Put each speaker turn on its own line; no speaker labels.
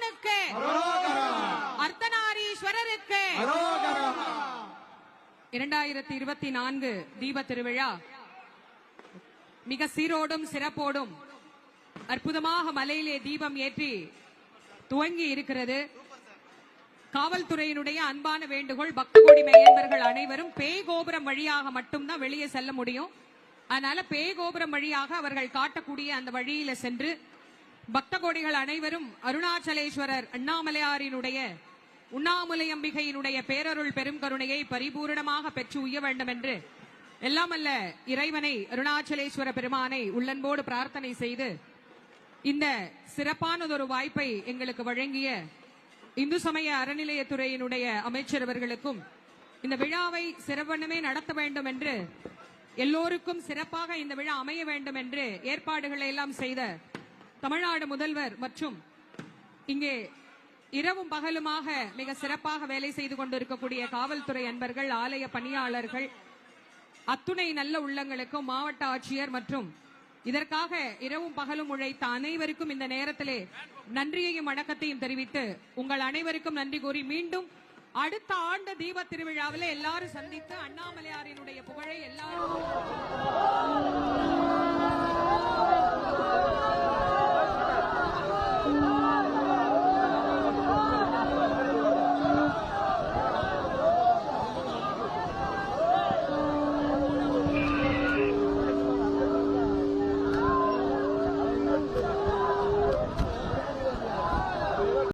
சிவனுக்கு, அர்த்தநாரீஸ்வரருக்கு. 2024 தீப திருவிழா மிக சீரோடும் சிறப்போடும் அற்புதமாக மலையிலே தீபம் ஏற்றி துவங்கி இருக்கிறது. காவல்துறையினுடைய அன்பான வேண்டுகோள், பக்த கோடி மெய்யன்பர்கள் அனைவரும் பேய் கோபுரம் வழியாக மட்டும்தான் வெளியே செல்ல முடியும். அதனால பேய் கோபுரம் வழியாக அவர்கள் காட்டக்கூடிய அந்த வழியில சென்று பக்த கோடிகள் அனைவரும் அருணாச்சலேஸ்வரர் அண்ணாமலையாரினுடைய உண்ணாமுலையம்பிகையினுடைய பேரருள் பெரும் கருணையை பரிபூரணமாக பெற்று உய்ய வேண்டும் என்று எல்லாம் அல்ல இறைவனை அருணாச்சலேஸ்வர பெருமானை உள்ளன்போடு பிரார்த்தனை செய்து இந்த சிறப்பானதொரு வாய்ப்பை எங்களுக்கு வழங்கிய இந்து சமய அறநிலையத்துறையினுடைய அமைச்சர் அவர்களுக்கும் இந்த விழாவை சிறப்பானமே நடத்த வேண்டும் என்று எல்லோருக்கும் சிறப்பாக இந்த விழா அமைய வேண்டும் என்று ஏற்பாடுகளை எல்லாம் செய்த தமிழ்நாடு முதல்வர் மற்றும் இங்கே இரவும் பகலுமாக மிக சிறப்பாக வேலை செய்து கொண்டிருக்கக்கூடிய காவல்துறை அன்பர்கள், ஆலய பணியாளர்கள், அத்துணை நல்ல உள்ளங்களுக்கும் மாவட்ட ஆட்சியர் மற்றும் இதற்காக இரவும் பகலும் உழைத்த அனைவருக்கும் இந்த நேரத்திலே நன்றியையும் வணக்கத்தையும் தெரிவித்து உங்கள் அனைவருக்கும் நன்றி கூறி மீண்டும் அடுத்த ஆண்டு தீப திருவிழாவில் எல்லாரும் சந்தித்து அண்ணாமலையாரினுடைய புகழை எல்லாரும்